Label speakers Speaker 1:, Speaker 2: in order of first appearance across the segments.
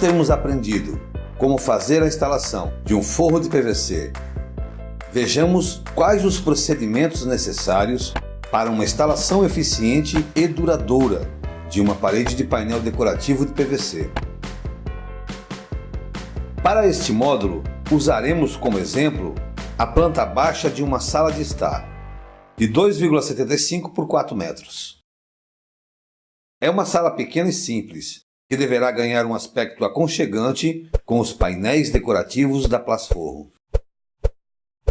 Speaker 1: termos aprendido como fazer a instalação de um forro de PVC, vejamos quais os procedimentos necessários para uma instalação eficiente e duradoura de uma parede de painel decorativo de PVC. Para este módulo, usaremos como exemplo a planta baixa de uma sala de estar, de 2,75 por 4 metros. É uma sala pequena e simples, que deverá ganhar um aspecto aconchegante com os painéis decorativos da Plasforro.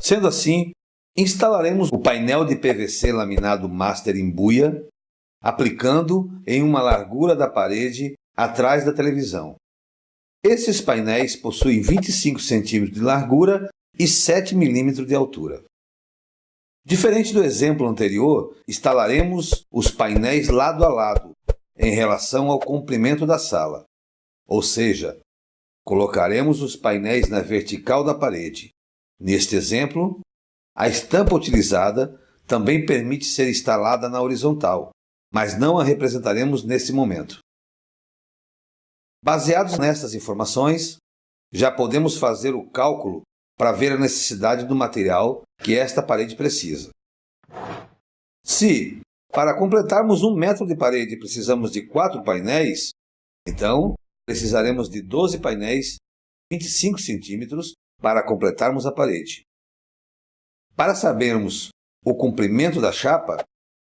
Speaker 1: Sendo assim, instalaremos o painel de PVC laminado Master em buia, aplicando em uma largura da parede atrás da televisão. Esses painéis possuem 25 cm de largura e 7 mm de altura. Diferente do exemplo anterior, instalaremos os painéis lado a lado, em relação ao comprimento da sala, ou seja, colocaremos os painéis na vertical da parede. Neste exemplo, a estampa utilizada também permite ser instalada na horizontal, mas não a representaremos nesse momento. Baseados nestas informações, já podemos fazer o cálculo para ver a necessidade do material que esta parede precisa. Se, para completarmos 1 metro de parede, precisamos de 4 painéis, então precisaremos de 12 painéis, 25 centímetros, para completarmos a parede. Para sabermos o comprimento da chapa,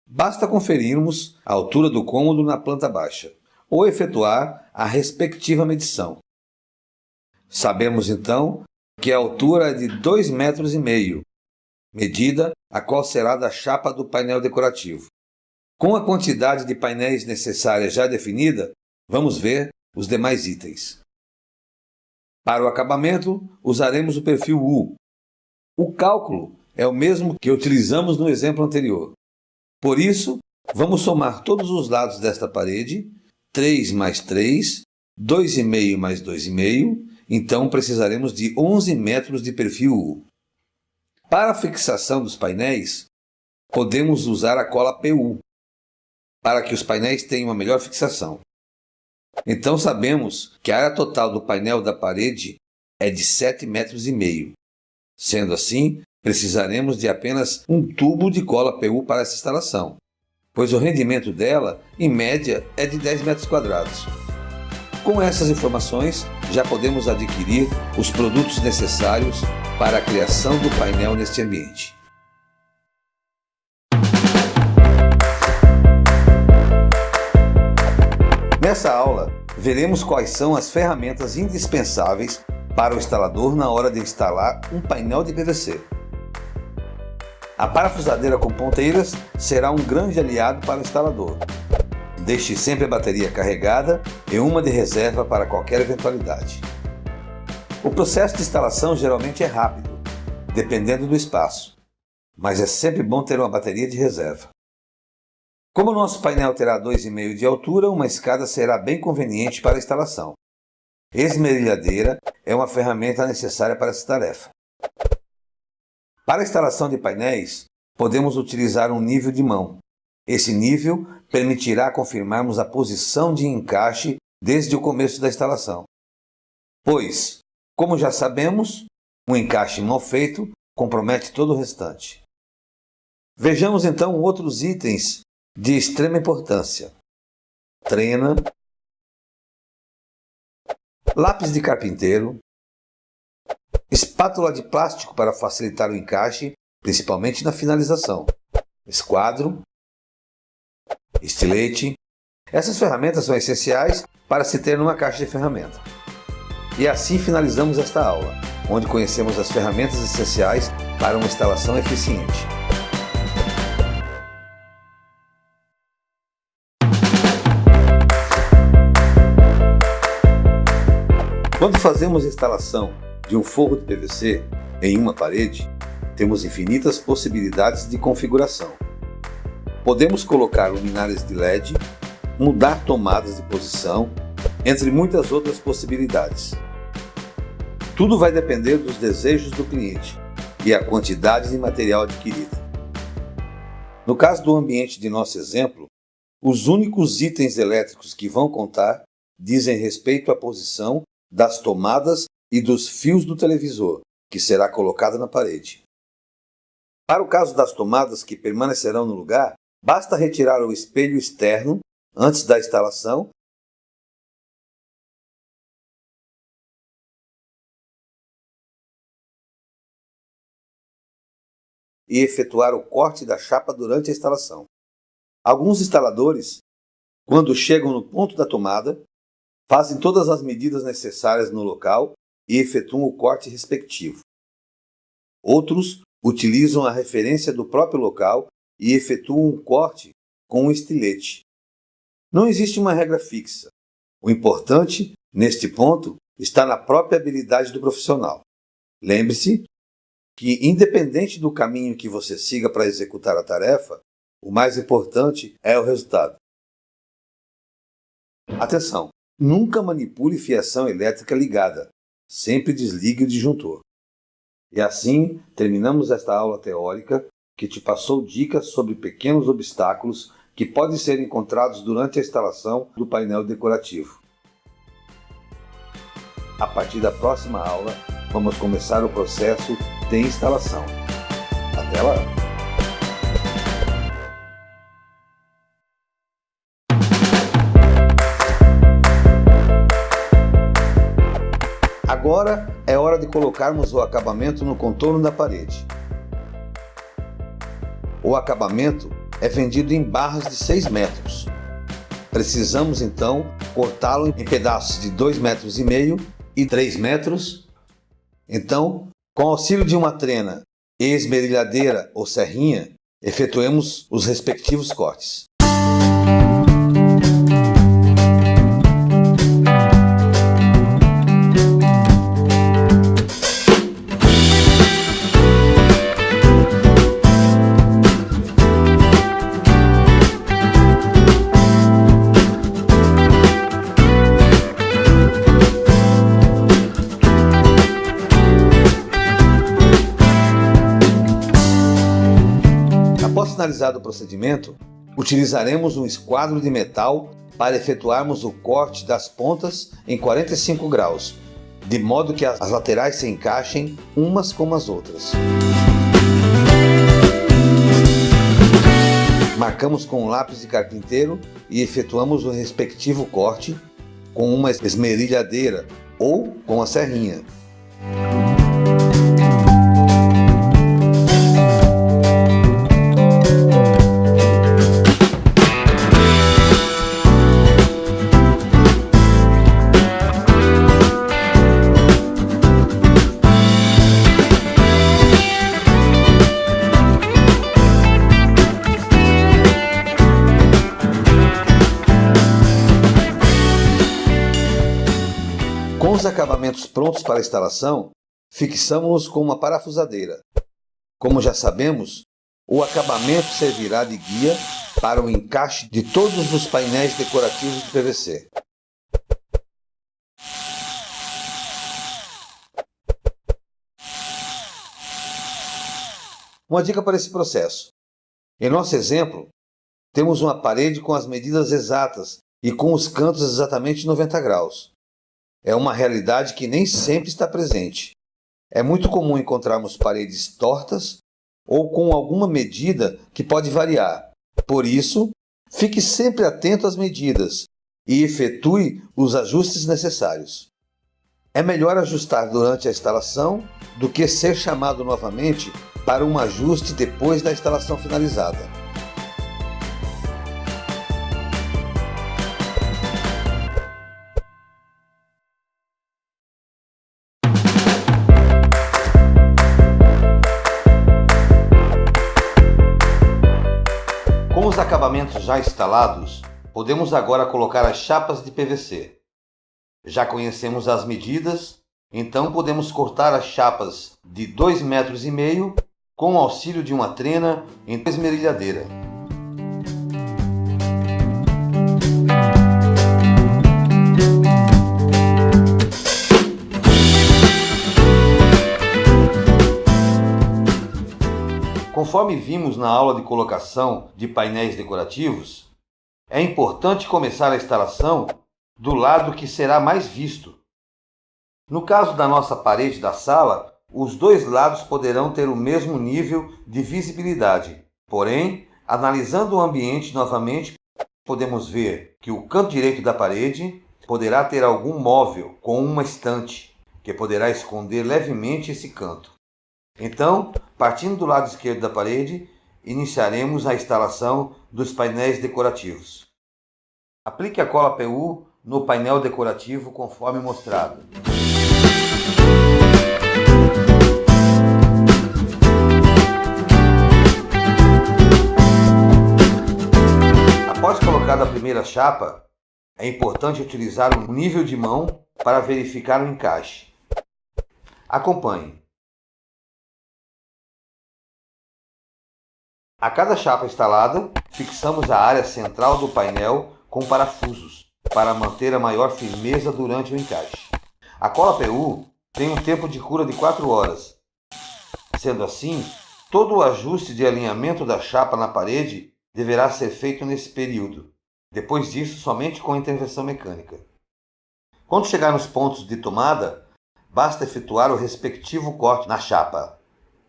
Speaker 1: basta conferirmos a altura do cômodo na planta baixa, ou efetuar a respectiva medição. Sabemos então que a altura é de 2,5 metros, medida a qual será da chapa do painel decorativo. Com a quantidade de painéis necessária já definida, vamos ver os demais itens. Para o acabamento, usaremos o perfil U. O cálculo é o mesmo que utilizamos no exemplo anterior. Por isso, vamos somar todos os lados desta parede, 3 mais 3, 2,5 mais 2,5, então precisaremos de 11 metros de perfil U. Para a fixação dos painéis, podemos usar a cola PU, para que os painéis tenham uma melhor fixação. Então sabemos que a área total do painel da parede é de 7,5 metros. Sendo assim, precisaremos de apenas um tubo de cola PU para essa instalação, pois o rendimento dela, em média, é de 10 metros quadrados. Com essas informações, já podemos adquirir os produtos necessários para a criação do painel neste ambiente. Nessa aula, veremos quais são as ferramentas indispensáveis para o instalador na hora de instalar um painel de PVC. A parafusadeira com ponteiras será um grande aliado para o instalador. Deixe sempre a bateria carregada e uma de reserva para qualquer eventualidade. O processo de instalação geralmente é rápido, dependendo do espaço, mas é sempre bom ter uma bateria de reserva. Como o nosso painel terá 2,5 de altura, uma escada será bem conveniente para a instalação. Esmerilhadeira é uma ferramenta necessária para essa tarefa. Para a instalação de painéis, podemos utilizar um nível de mão. Esse nível permitirá confirmarmos a posição de encaixe desde o começo da instalação. Pois, como já sabemos, um encaixe mal feito compromete todo o restante. Vejamos então outros itens de extrema importância: trena, lápis de carpinteiro, espátula de plástico para facilitar o encaixe, principalmente na finalização, esquadro, estilete. Essas ferramentas são essenciais para se ter numa caixa de ferramenta. E assim finalizamos esta aula, onde conhecemos as ferramentas essenciais para uma instalação eficiente. Quando fazemos a instalação de um forro de PVC em uma parede, temos infinitas possibilidades de configuração. Podemos colocar luminárias de LED, mudar tomadas de posição, entre muitas outras possibilidades. Tudo vai depender dos desejos do cliente e a quantidade de material adquirida. No caso do ambiente de nosso exemplo, os únicos itens elétricos que vão contar dizem respeito à posição das tomadas e dos fios do televisor, que será colocado na parede. Para o caso das tomadas que permanecerão no lugar, basta retirar o espelho externo antes da instalação e efetuar o corte da chapa durante a instalação. Alguns instaladores, quando chegam no ponto da tomada, fazem todas as medidas necessárias no local e efetuam o corte respectivo. Outros utilizam a referência do próprio local e efetuam um corte com um estilete. Não existe uma regra fixa. O importante, neste ponto, está na própria habilidade do profissional. Lembre-se que, independente do caminho que você siga para executar a tarefa, o mais importante é o resultado. Atenção! Nunca manipule fiação elétrica ligada. Sempre desligue o disjuntor. E assim, terminamos esta aula teórica que te passou dicas sobre pequenos obstáculos que podem ser encontrados durante a instalação do painel decorativo. A partir da próxima aula, vamos começar o processo de instalação. Até lá! Agora é hora de colocarmos o acabamento no contorno da parede. O acabamento é vendido em barras de 6 metros. Precisamos então cortá-lo em pedaços de 2,5 metros e 3 metros. Então, com auxílio de uma trena e esmerilhadeira ou serrinha, efetuemos os respectivos cortes. Após finalizado o procedimento, utilizaremos um esquadro de metal para efetuarmos o corte das pontas em 45 graus, de modo que as laterais se encaixem umas com as outras. Marcamos com um lápis de carpinteiro e efetuamos o respectivo corte com uma esmerilhadeira ou com a serrinha. Com os acabamentos prontos para a instalação, fixamos-los com uma parafusadeira. Como já sabemos, o acabamento servirá de guia para o encaixe de todos os painéis decorativos de PVC. Uma dica para esse processo. Em nosso exemplo, temos uma parede com as medidas exatas e com os cantos exatamente 90 graus. É uma realidade que nem sempre está presente. É muito comum encontrarmos paredes tortas ou com alguma medida que pode variar. Por isso, fique sempre atento às medidas e efetue os ajustes necessários. É melhor ajustar durante a instalação do que ser chamado novamente para um ajuste depois da instalação finalizada. Com os acabamentos já instalados, podemos agora colocar as chapas de PVC. Já conhecemos as medidas, então podemos cortar as chapas de 2,5 metros com o auxílio de uma trena em esmerilhadeira. Conforme vimos na aula de colocação de painéis decorativos, é importante começar a instalação do lado que será mais visto. No caso da nossa parede da sala, os dois lados poderão ter o mesmo nível de visibilidade. Porém, analisando o ambiente novamente, podemos ver que o canto direito da parede poderá ter algum móvel com uma estante, que poderá esconder levemente esse canto. Então, partindo do lado esquerdo da parede, iniciaremos a instalação dos painéis decorativos. Aplique a cola PU no painel decorativo conforme mostrado. Após colocada a primeira chapa, é importante utilizar um nível de mão para verificar o encaixe. Acompanhe. A cada chapa instalada, fixamos a área central do painel com parafusos, para manter a maior firmeza durante o encaixe. A cola PU tem um tempo de cura de 4 horas. Sendo assim, todo o ajuste de alinhamento da chapa na parede deverá ser feito nesse período. Depois disso, somente com intervenção mecânica. Quando chegar nos pontos de tomada, basta efetuar o respectivo corte na chapa.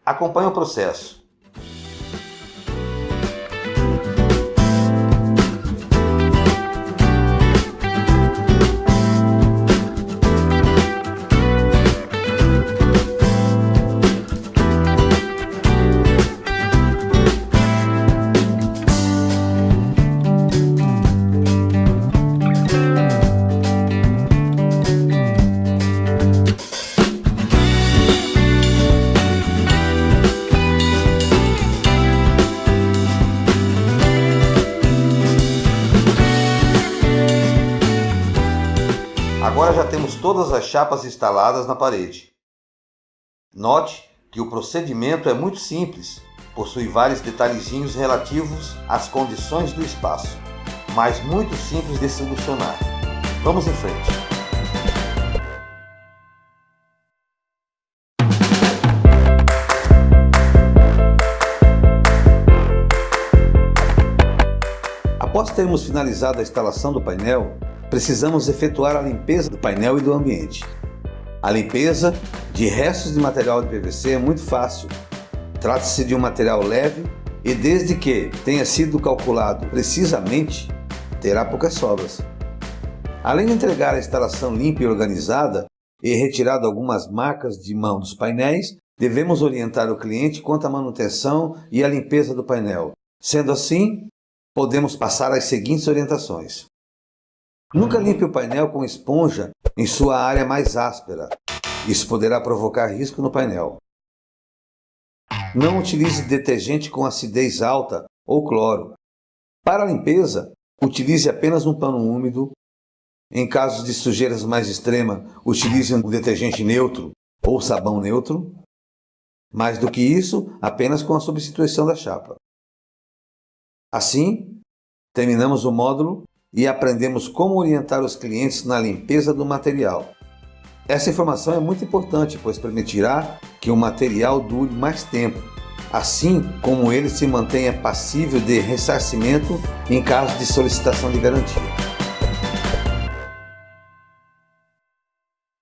Speaker 1: Acompanhe o processo. Agora já temos todas as chapas instaladas na parede. Note que o procedimento é muito simples, possui vários detalhezinhos relativos às condições do espaço, mas muito simples de solucionar. Vamos em frente. Após termos finalizado a instalação do painel, precisamos efetuar a limpeza do painel e do ambiente. A limpeza de restos de material de PVC é muito fácil. Trata-se de um material leve e, desde que tenha sido calculado precisamente, terá poucas sobras. Além de entregar a instalação limpa e organizada e retirado algumas marcas de mão dos painéis, devemos orientar o cliente quanto à manutenção e à limpeza do painel. Sendo assim, podemos passar às seguintes orientações. Nunca limpe o painel com esponja em sua área mais áspera. Isso poderá provocar risco no painel. Não utilize detergente com acidez alta ou cloro. Para a limpeza, utilize apenas um pano úmido. Em casos de sujeiras mais extremas, utilize um detergente neutro ou sabão neutro. Mais do que isso, apenas com a substituição da chapa. Assim, terminamos o módulo e aprendemos como orientar os clientes na limpeza do material. Essa informação é muito importante, pois permitirá que o material dure mais tempo, assim como ele se mantenha passível de ressarcimento em caso de solicitação de garantia.